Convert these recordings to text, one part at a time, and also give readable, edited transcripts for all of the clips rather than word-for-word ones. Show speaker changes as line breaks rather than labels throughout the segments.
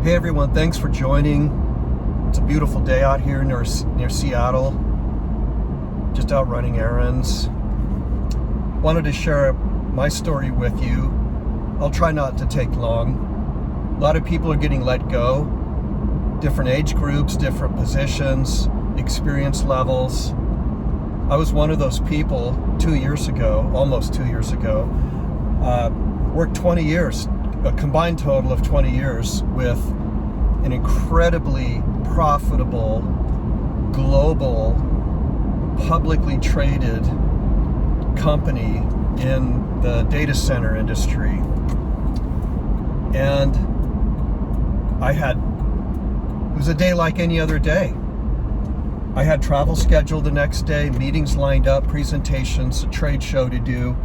Hey everyone, thanks for joining. It's a beautiful day out here near Seattle. Just out running errands. Wanted to share my story with you. I'll try not to take long. A lot of people are getting let go. Different age groups, different positions, experience levels. I was one of those people almost 2 years ago. Worked 20 years, a combined total of 20 years with an incredibly profitable, global, publicly traded company in the data center industry. And it was a day like any other day. I had travel scheduled the next day, meetings lined up, presentations, a trade show to do.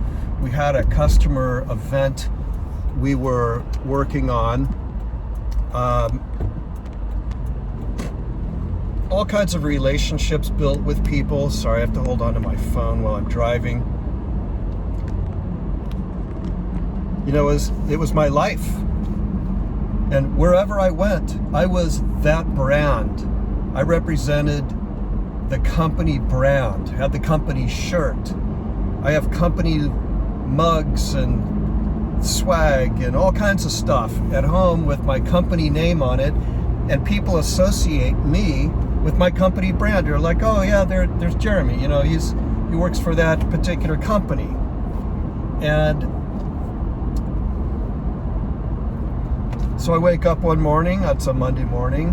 We had a customer event we were working on. All kinds of relationships built with people. Sorry, I have to hold on to my phone while I'm driving. You know, it was my life. And wherever I went, I was that brand. I represented the company brand, had the company shirt. I have company mugs and swag and all kinds of stuff at home with my company name on it, and people associate me with my company brand. They're like, oh yeah, there's Jeremy, you know, he works for that particular company. And so I wake up one morning, it's a Monday morning,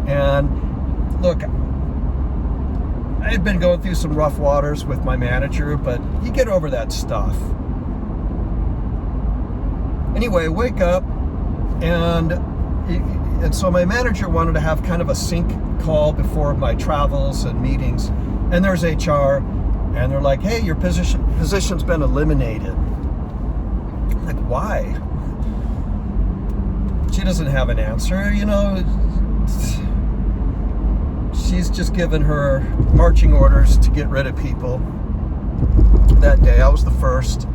and look, I had been going through some rough waters with my manager, but you get over that stuff. Anyway, I wake up, and so my manager wanted to have kind of a sync call before my travels and meetings, and there's HR, and they're like, hey, your position's been eliminated. I'm like, why? She doesn't have an answer, you know. She's just given her marching orders to get rid of people. That day, I was the first.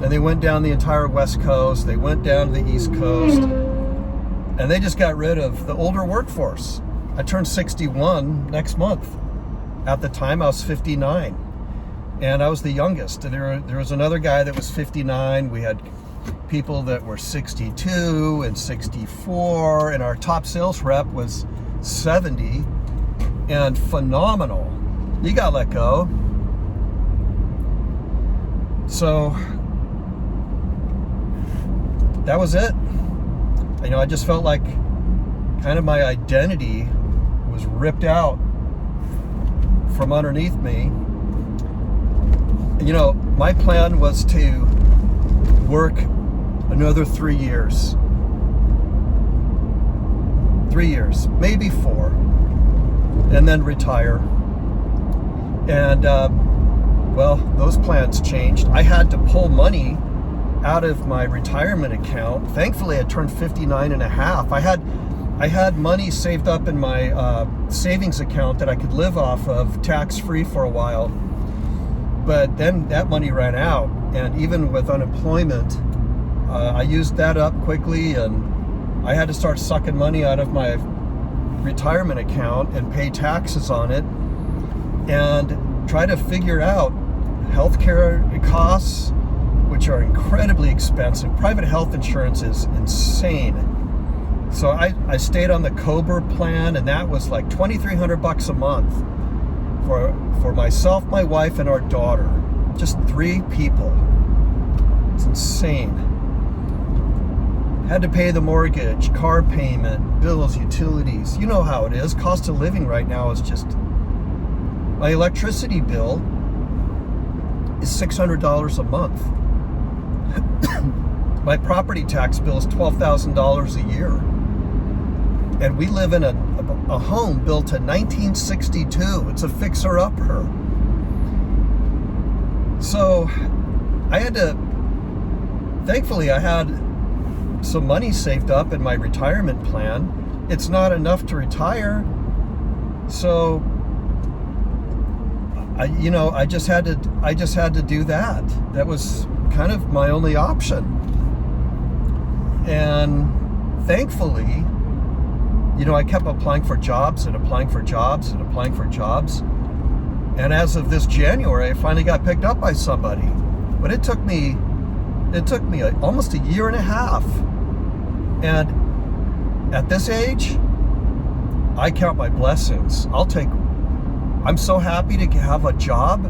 And they went down the entire West Coast. They went down to the East Coast. And they just got rid of the older workforce. I turned 61 next month. At the time, I was 59. And I was the youngest. There was another guy that was 59. We had people that were 62 and 64. And our top sales rep was 70. And phenomenal. He got let go. So that was it. You know, I just felt like kind of my identity was ripped out from underneath me. You know, my plan was to work another 3 years. 3 years, maybe 4. And then retire. And well, those plans changed. I had to pull money out of my retirement account. Thankfully, I turned 59 and a half. I had money saved up in my savings account that I could live off of tax-free for a while. But then that money ran out, and even with unemployment, I used that up quickly, and I had to start sucking money out of my retirement account and pay taxes on it and try to figure out healthcare costs, which are incredibly expensive. Private health insurance is insane. So I stayed on the Cobra plan, and that was like $2,300 a month for myself, my wife, and our daughter. Just 3 people. It's insane. Had to pay the mortgage, car payment, bills, utilities. You know how it is. Cost of living right now is just... My electricity bill is $600 a month. My property tax bill is $12,000 a year. And we live in a home built in 1962. It's a fixer-upper. So I had to... Thankfully, I had some money saved up in my retirement plan. It's not enough to retire, so I just had to do that. That was kind of my only option. And thankfully, I kept applying for jobs and applying for jobs and applying for jobs. And as of this January, I finally got picked up by somebody. But it took me almost a year and a half. And at this age, I count my blessings. I'm so happy to have a job,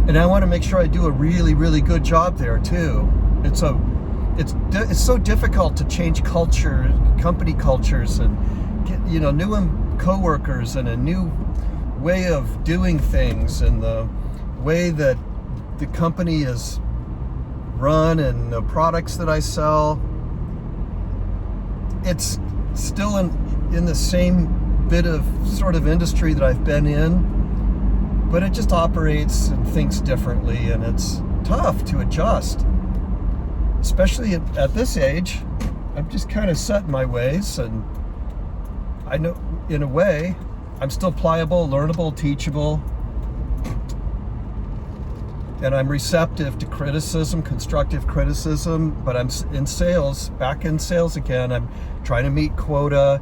and I want to make sure I do a really, really good job there too. It's so difficult to change company cultures, and get, new coworkers and a new way of doing things, and the way that the company is run and the products that I sell. It's still in the same bit of sort of industry that I've been in, but it just operates and thinks differently, and it's tough to adjust, especially at this age. I'm just kind of set in my ways, and I know in a way I'm still pliable, learnable, teachable, and I'm receptive to criticism, constructive criticism. But I'm in sales, back in sales again. I'm trying to meet quota,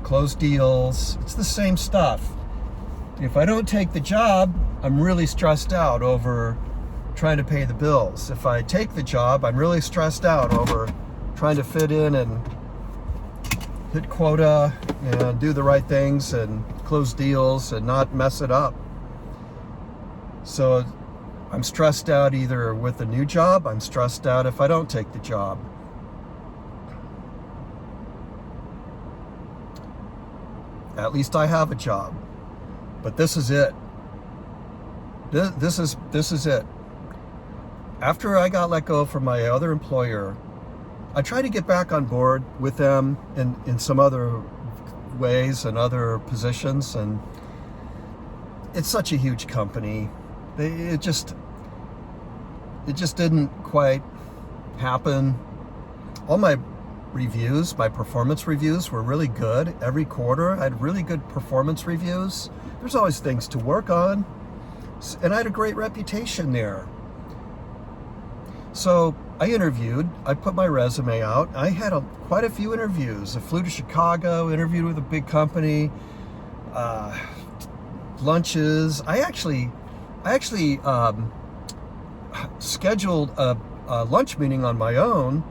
close deals. It's the same stuff. If I don't take the job, I'm really stressed out over trying to pay the bills. If I take the job, I'm really stressed out over trying to fit in and hit quota and do the right things and close deals and not mess it up. So I'm stressed out either with a new job, I'm stressed out if I don't take the job. At least I have a job. But this is it. This is it. After I got let go from my other employer, I tried to get back on board with them in some other ways and other positions, and it's such a huge company. It just didn't quite happen. All my reviews, my performance reviews, were really good. Every quarter I had really good performance reviews. There's always things to work on, and I had a great reputation there. So I interviewed, I put my resume out. I had quite a few interviews. I flew to Chicago, interviewed with a big company, lunches. I actually scheduled a lunch meeting on my own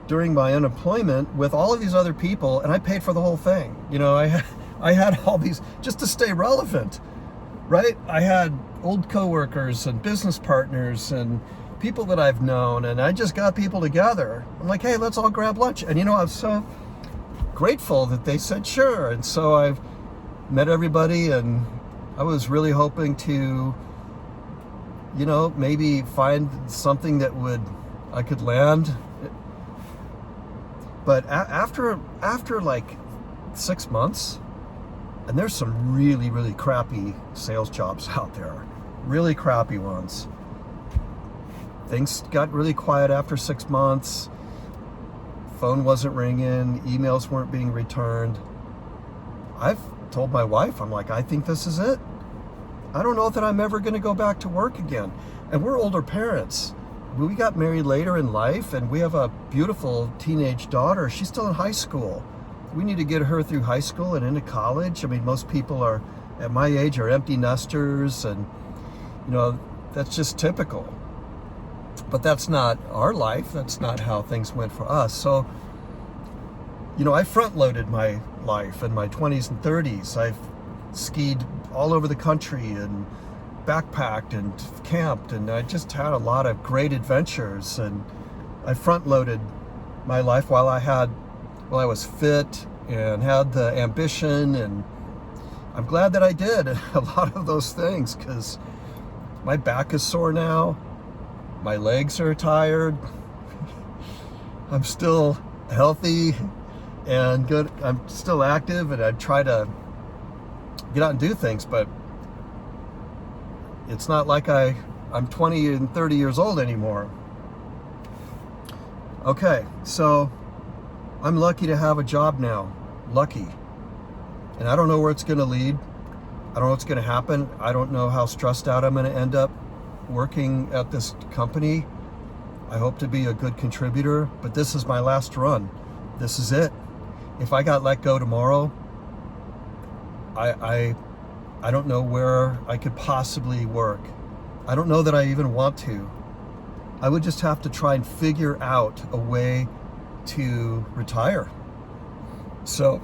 during my unemployment with all of these other people, and I paid for the whole thing. I had all these just to stay relevant, right? I had old coworkers and business partners and people that I've known, and I just got people together. I'm like, hey, let's all grab lunch. And I was so grateful that they said sure. And so I've met everybody, and I was really hoping to, maybe find something that I could land. But after like 6 months, and there's some really, really crappy sales jobs out there, really crappy ones. Things got really quiet after 6 months. Phone wasn't ringing, emails weren't being returned. I've told my wife, I'm like, I think this is it. I don't know that I'm ever going to go back to work again. And we're older parents. We got married later in life, and we have a beautiful teenage daughter. She's still in high school. We need to get her through high school and into college. I mean, most people at my age are empty nesters, and that's just typical. But that's not our life. That's not how things went for us. So, I front-loaded my life in my 20s and 30s. I've skied all over the country and backpacked and camped, and I just had a lot of great adventures, and I front-loaded my life while I was fit and had the ambition, and I'm glad that I did a lot of those things, because my back is sore now. My legs are tired. I'm still healthy and good. I'm still active, and I try to get out and do things, but it's not like I'm 20 and 30 years old anymore. Okay, so I'm lucky to have a job now. Lucky. And I don't know where it's going to lead. I don't know what's going to happen. I don't know how stressed out I'm going to end up working at this company. I hope to be a good contributor, but this is my last run. this is it. If I got let go tomorrow, I don't know where I could possibly work. I don't know that I even want to. I would just have to try and figure out a way to retire. So,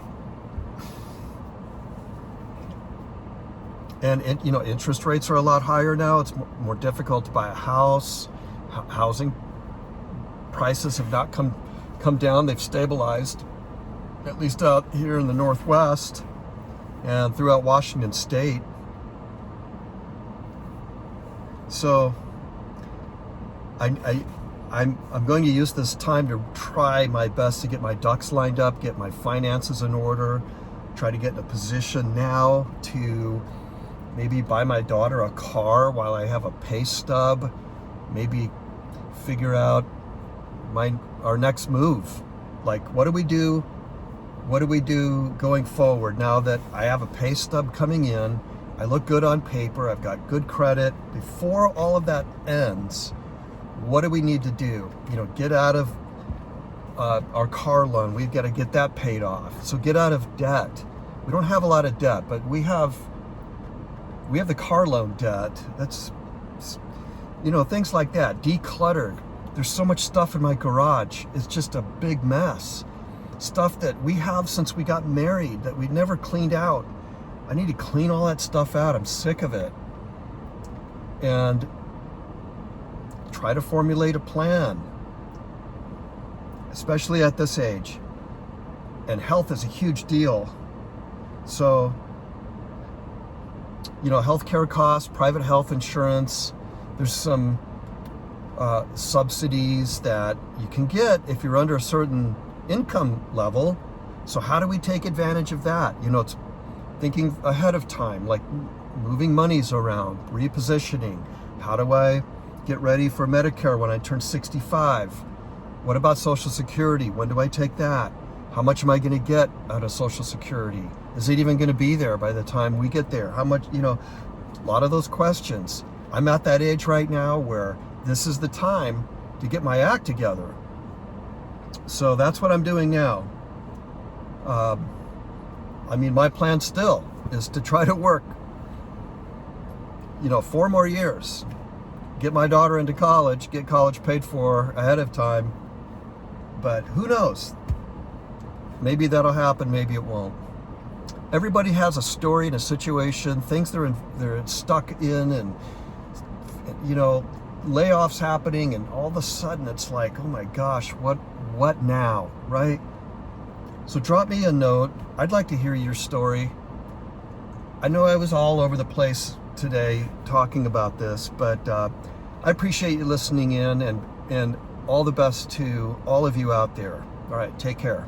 and interest rates are a lot higher now. It's more difficult to buy a house. Housing prices have not come down. They've stabilized, at least out here in the Northwest and throughout Washington State. So I'm going to use this time to try my best to get my ducks lined up, get my finances in order, try to get in a position now to maybe buy my daughter a car while I have a pay stub, maybe figure out our next move. Like, what do we do going forward now that I have a pay stub coming in? I look good on paper, I've got good credit. Before all of that ends, what do we need to do? Get out of our car loan. We've got to get that paid off. So get out of debt. We don't have a lot of debt, but we have the car loan debt. That's, things like that. Decluttered. There's so much stuff in my garage. It's just a big mess. Stuff that we have since we got married that we never cleaned out. I need to clean all that stuff out. I'm sick of it. And try to formulate a plan, especially at this age. And health is a huge deal. So, healthcare costs, private health insurance, there's some subsidies that you can get if you're under a certain income level. So how do we take advantage of that? It's thinking ahead of time, like moving monies around, repositioning. How do I get ready for Medicare when I turn 65? What about Social Security? When do I take that? How much am I going to get out of Social Security? Is it even going to be there by the time we get there? How much, a lot of those questions. I'm at that age right now where this is the time to get my act together. So that's what I'm doing now. My plan still is to try to work, 4 more years, get my daughter into college, get college paid for ahead of time. But who knows? Maybe that'll happen, maybe it won't. Everybody has a story and a situation, things they're stuck in, and layoffs happening, and all of a sudden it's like, oh my gosh, what now, right? So drop me a note. I'd like to hear your story. I know I was all over the place today talking about this, but I appreciate you listening in, and all the best to all of you out there. All right, take care.